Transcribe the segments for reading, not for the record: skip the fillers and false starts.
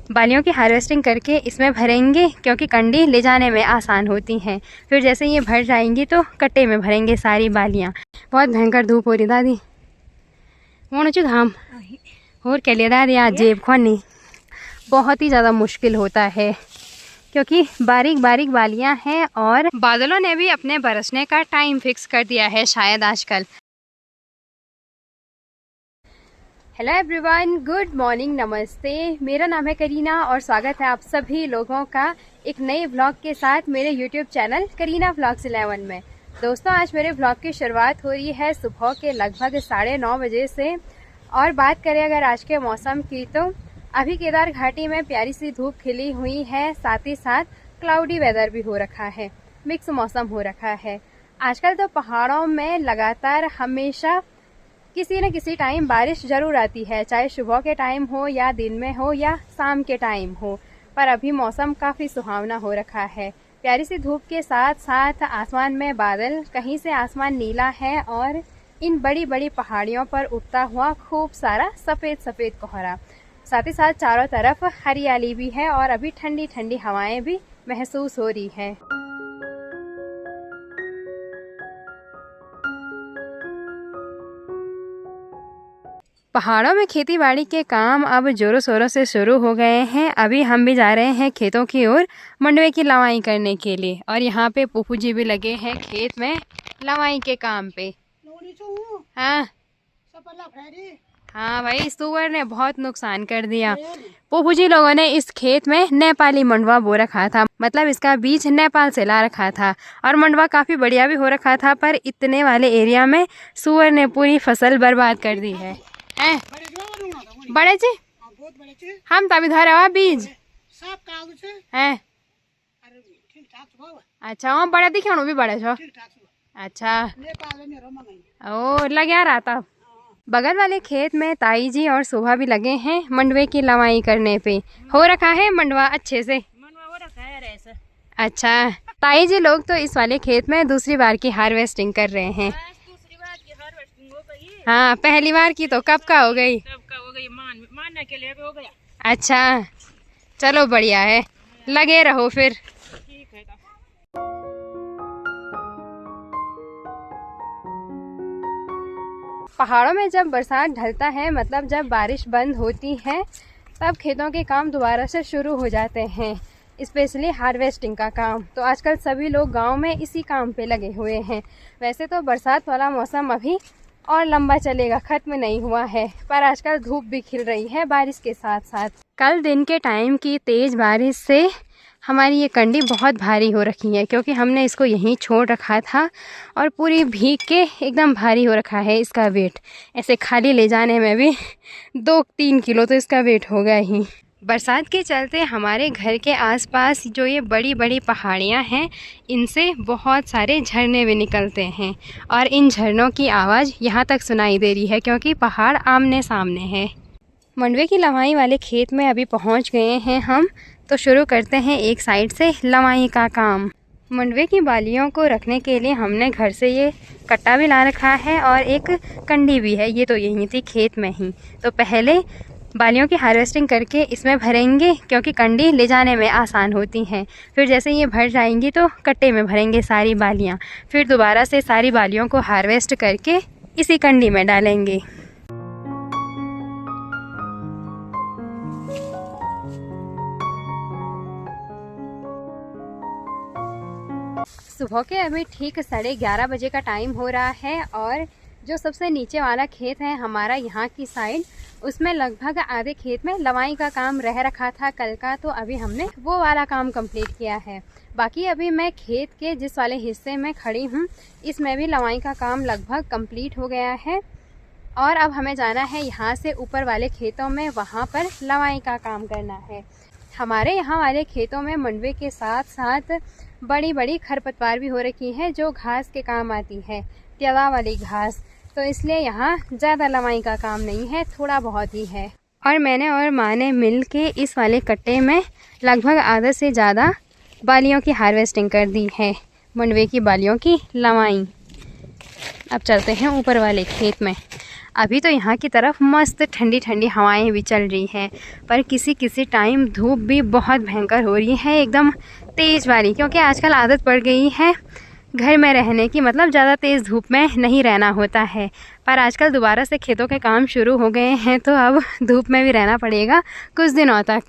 बालियों की हार्वेस्टिंग करके इसमें भरेंगे क्योंकि कंडी ले जाने में आसान होती हैं। फिर जैसे ये भर जाएंगी तो कट्टे में भरेंगे सारी बालियाँ। बहुत भयंकर धूप हो रही दादी, वो घाम और क्या लिया दादी आज जेब खोनी। बहुत ही ज़्यादा मुश्किल होता है क्योंकि बारीक बारीक बालियाँ हैं और बादलों ने भी अपने बरसने का टाइम फिक्स कर दिया है शायद आजकल। हेलो एवरीवन, गुड मॉर्निंग, नमस्ते। मेरा नाम है करीना और स्वागत है आप सभी लोगों का एक नए व्लॉग के साथ मेरे यूट्यूब चैनल करीना व्लॉग्स 11 में। दोस्तों, आज मेरे व्लॉग की शुरुआत हो रही है सुबह के लगभग 9:30 बजे से। और बात करें अगर आज के मौसम की तो अभी केदार घाटी में प्यारी सी धूप खिली हुई है, साथ ही साथ क्लाउडी वेदर भी हो रखा है, मिक्स मौसम हो रखा है। आजकल तो पहाड़ों में लगातार हमेशा किसी न किसी टाइम बारिश जरूर आती है, चाहे सुबह के टाइम हो या दिन में हो या शाम के टाइम हो। पर अभी मौसम काफ़ी सुहावना हो रखा है। प्यारी सी धूप के साथ साथ आसमान में बादल, कहीं से आसमान नीला है और इन बड़ी बड़ी पहाड़ियों पर उठता हुआ खूब सारा सफ़ेद सफ़ेद कोहरा। साथ ही साथ चारों तरफ हरियाली भी है और अभी ठंडी ठंडी हवाएं भी महसूस हो रही है। पहाड़ों में खेतीबाड़ी के काम अब जोरों शोरों से शुरू हो गए हैं। अभी हम भी जा रहे हैं खेतों की ओर मंडवे की लवाई करने के लिए। और यहाँ पे पुप्पू जी भी लगे हैं खेत में लवाई के काम पे। हाँ भाई, सुअर ने बहुत नुकसान कर दिया। पुप्पू जी लोगों ने इस खेत में नेपाली मंडवा बो रखा था, मतलब इसका बीज नेपाल से ला रखा था और मंडवा काफी बढ़िया भी हो रखा था। पर इतने वाले एरिया में सुअर ने पूरी फसल बर्बाद कर दी है। बड़े जी हम तभी धरे हुआ बीज हैं। अच्छा, वहाँ बड़ा दिखे भी बड़े छो। अच्छा, ओ लगे रहा था। बगल वाले खेत में ताई जी और शोभा भी लगे हैं मंडवे की लवाई करने पे। हो रखा है मंडवा अच्छे से? अच्छा, ताई जी लोग तो इस वाले खेत में दूसरी बार की हार्वेस्टिंग कर रहे हैं। हाँ, पहली बार की तो कब का हो गई? मानने के लिए हो गया। अच्छा, चलो बढ़िया है, लगे रहो फिर। ठीक है। पहाड़ों में जब बरसात ढलता है, मतलब जब बारिश बंद होती है, तब खेतों के काम दोबारा से शुरू हो जाते हैं, स्पेशली हार्वेस्टिंग का काम। तो आजकल सभी लोग गांव में इसी काम पे लगे हुए हैं। वैसे तो बरसात वाला मौसम अभी और लंबा चलेगा, ख़त्म नहीं हुआ है, पर आजकल धूप भी खिल रही है बारिश के साथ साथ। कल दिन के टाइम की तेज़ बारिश से हमारी ये कंडी बहुत भारी हो रखी है क्योंकि हमने इसको यहीं छोड़ रखा था और पूरी भीग के एकदम भारी हो रखा है। इसका वेट ऐसे खाली ले जाने में भी 2-3 किलो तो इसका वेट होगा ही। बरसात के चलते हमारे घर के आसपास जो ये बड़ी बड़ी पहाड़ियाँ हैं, इनसे बहुत सारे झरने भी निकलते हैं और इन झरनों की आवाज़ यहाँ तक सुनाई दे रही है क्योंकि पहाड़ आमने सामने है। मंडवे की लवाई वाले खेत में अभी पहुँच गए हैं हम, तो शुरू करते हैं एक साइड से लवाई का काम। मंडवे की बालियों को रखने के लिए हमने घर से ये कट्टा भी ला रखा है और एक कंडी भी है, ये तो यहीं थी खेत में ही। तो पहले बालियों की हार्वेस्टिंग करके इसमें भरेंगे क्योंकि कंडी ले जाने में आसान होती हैं। फिर जैसे ये भर जाएंगी तो कट्टे में भरेंगे सारी बालियाँ। फिर दोबारा से सारी बालियों को हार्वेस्ट करके इसी कंडी में डालेंगे। सुबह के अभी ठीक 11:30 बजे का टाइम हो रहा है और जो सबसे नीचे वाला खेत है हमारा यहाँ की साइड, उसमें लगभग आधे खेत में लवाई का काम रह रखा था कल का, तो अभी हमने वो वाला काम कंप्लीट किया है। बाकी अभी मैं खेत के जिस वाले हिस्से में खड़ी हूँ, इसमें भी लवाई का काम लगभग कंप्लीट हो गया है और अब हमें जाना है यहाँ से ऊपर वाले खेतों में, वहाँ पर लवाई का काम करना है। हमारे यहाँ वाले खेतों में मंडवे के साथ साथ बड़ी बड़ी खरपतवार भी हो रखी है जो घास के काम आती है, त्यला वाली घास। तो इसलिए यहाँ ज़्यादा लवाई का काम नहीं है, थोड़ा बहुत ही है। और मैंने और माँ ने मिल के इस वाले कट्टे में लगभग आधे से ज़्यादा बालियों की हार्वेस्टिंग कर दी है, मंडवे की बालियों की लवाई। अब चलते हैं ऊपर वाले खेत में। अभी तो यहाँ की तरफ मस्त ठंडी ठंडी हवाएं भी चल रही हैं, पर किसी किसी टाइम धूप भी बहुत भयंकर हो रही है, एकदम तेज़ वाली। क्योंकि आजकल आदत पड़ गई है घर में रहने की, मतलब ज़्यादा तेज़ धूप में नहीं रहना होता है। पर आजकल दोबारा से खेतों के काम शुरू हो गए हैं, तो अब धूप में भी रहना पड़ेगा कुछ दिनों तक।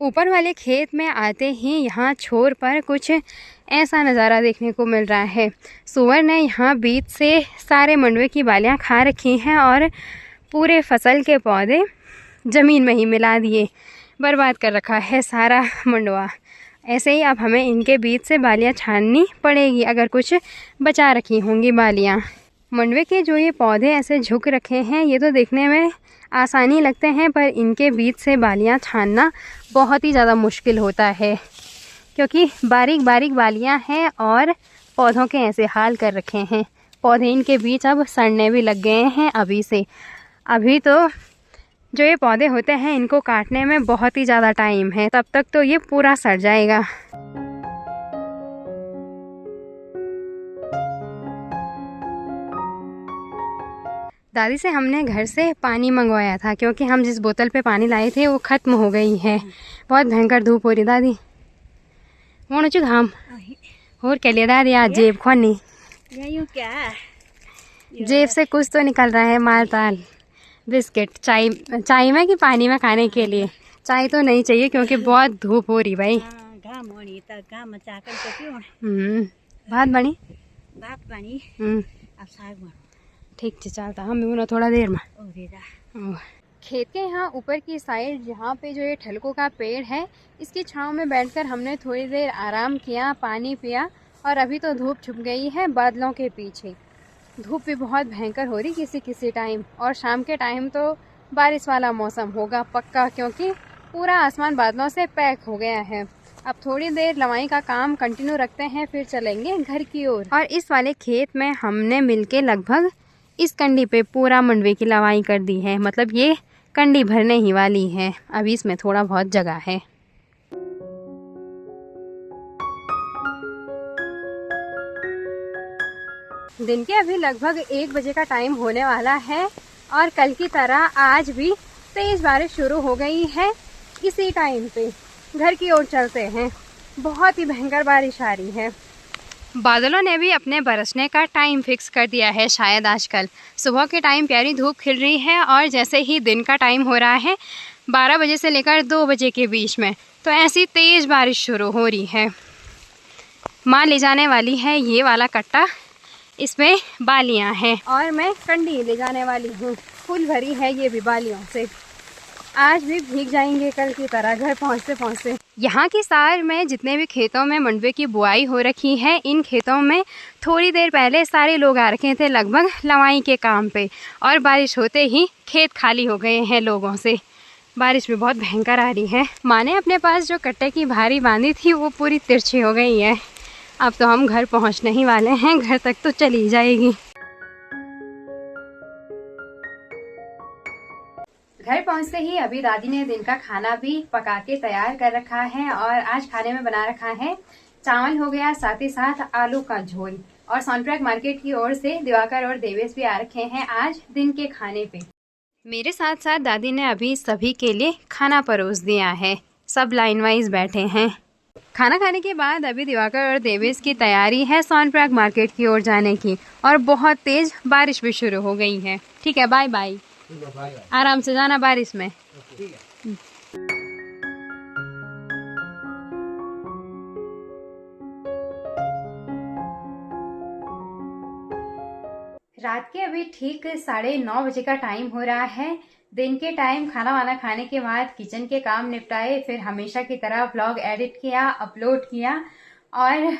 ऊपर वाले खेत में आते ही यहाँ छोर पर कुछ ऐसा नज़ारा देखने को मिल रहा है। सूअर ने यहाँ बीच से सारे मंडुए की बालियाँ खा रखी हैं और पूरे फसल के पौधे ज़मीन में ही मिला दिए, बर्बाद कर रखा है सारा मंडुआ। ऐसे ही अब हमें इनके बीच से बालियाँ छाननी पड़ेगी, अगर कुछ बचा रखी होंगी बालियाँ। मंडुए के जो ये पौधे ऐसे झुक रखे हैं, ये तो देखने में आसानी लगते हैं, पर इनके बीच से बालियाँ छानना बहुत ही ज़्यादा मुश्किल होता है, क्योंकि बारीक बारीक बालियाँ हैं और पौधों के ऐसे हाल कर रखे हैं। पौधे इनके बीच अब सड़ने भी लग गए हैं अभी से। अभी तो जो ये पौधे होते हैं इनको काटने में बहुत ही ज़्यादा टाइम है, तब तक तो ये पूरा सड़ जाएगा। दादी से हमने घर से पानी मंगवाया था, क्योंकि हम जिस बोतल पे पानी लाए थे वो ख़त्म हो गई है। बहुत भयंकर धूप हो रही दादी। वो चुक हम और क्या लिया दादी आज? जेब खोनी, क्या जेब से कुछ तो निकल रहा है, माल ताल, बिस्किट। चाय, चाय में कि पानी में खाने के लिए? चाय तो नहीं चाहिए क्योंकि बहुत धूप हो रही भाई। घाम होनी तो घाम में चाकल तो क्यों? बात बनी बात बनी। अब साग बनो। ठीक है, चलता हम भी थोड़ा देर में। ओ खेत के यहाँ ऊपर की साइड जहाँ पे जो ये ठलकों का पेड़ है, इसकी छांव में बैठकर हमने थोड़ी देर आराम किया, पानी पिया। और अभी तो धूप छुप गई है बादलों के पीछे। धूप भी बहुत भयंकर हो रही किसी किसी टाइम, और शाम के टाइम तो बारिश वाला मौसम होगा पक्का, क्योंकि पूरा आसमान बादलों से पैक हो गया है। अब थोड़ी देर लवाई का काम कंटिन्यू रखते हैं, फिर चलेंगे घर की ओर। और इस वाले खेत में हमने मिलके लगभग इस कंडी पे पूरा मंडवे की लवाई कर दी है, मतलब ये कंडी भरने ही वाली है। अभी इसमें थोड़ा बहुत जगह है। दिन के अभी लगभग 1 बजे का टाइम होने वाला है, और कल की तरह आज भी तेज बारिश शुरू हो गई है। इसी टाइम पे घर की ओर चलते हैं, बहुत ही भयंकर बारिश आ रही है। बादलों ने भी अपने बरसने का टाइम फिक्स कर दिया है। शायद आजकल सुबह के टाइम प्यारी धूप खिल रही है, और जैसे ही दिन का टाइम हो रहा है 12 बजे से लेकर 2 बजे के बीच में, तो ऐसी तेज़ बारिश शुरू हो रही है। माँ ले जाने वाली है ये वाला कट्टा, इसमें बालियाँ हैं, और मैं कंडी ले जाने वाली हूँ, फुल भरी है ये भी बालियों से। आज भी भीग जाएंगे कल की तरह घर पहुँचते पहुँचते। यहाँ की सार में जितने भी खेतों में मंडवे की बुआई हो रखी है, इन खेतों में थोड़ी देर पहले सारे लोग आ रखे थे लगभग लवाई के काम पे, और बारिश होते ही खेत खाली हो गए हैं लोगों से। बारिश भी बहुत भयंकर आ रही है। माँ ने अपने पास जो कट्टे की भारी बांधी थी वो पूरी तिरछी हो गई है। अब तो हम घर पहुँचने ही वाले हैं, घर तक तो चली जाएगी। घर पहुंचते ही अभी दादी ने दिन का खाना भी पका के तैयार कर रखा है, और आज खाने में बना रखा है चावल हो गया, साथ ही साथ आलू का झोल। और सोनप्रयाग मार्केट की ओर से दिवाकर और देवेश भी आ रखे हैं आज दिन के खाने पे। मेरे साथ साथ दादी ने अभी सभी के लिए खाना परोस दिया है, सब लाइन वाइज बैठे हैं। खाना खाने के बाद अभी दिवाकर और देवेश की तैयारी है सोनप्रयाग मार्केट की ओर जाने की, और बहुत तेज बारिश भी शुरू हो गई है। ठीक है, बाय बाय, आराम से जाना बारिश में। रात के अभी ठीक 9:30 बजे का टाइम हो रहा है। दिन के टाइम खाना वाना खाने के बाद किचन के काम निपटाए, फिर हमेशा की तरह व्लॉग एडिट किया, अपलोड किया, और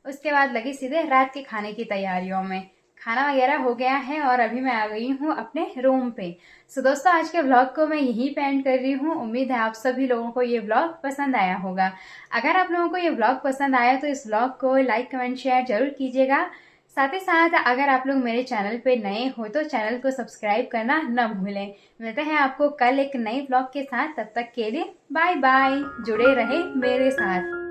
उसके बाद लगी सीधे रात के खाने की तैयारियों में। खाना वगैरह हो गया है और अभी मैं आ गई हूँ अपने रूम पे। सो दोस्तों, आज के व्लॉग को मैं यहीं पे एंड कर रही हूँ। उम्मीद है आप सभी लोगों को ये व्लॉग पसंद आया होगा। अगर आप लोगों को ये व्लॉग पसंद आया तो इस व्लॉग को लाइक कमेंट शेयर जरूर कीजिएगा। साथ ही साथ अगर आप लोग मेरे चैनल पे नए हो तो चैनल को सब्सक्राइब करना न भूलें। मिलते हैं आपको कल एक नए व्लॉग के साथ, तब तक के लिए बाय बाय। जुड़े रहे मेरे साथ।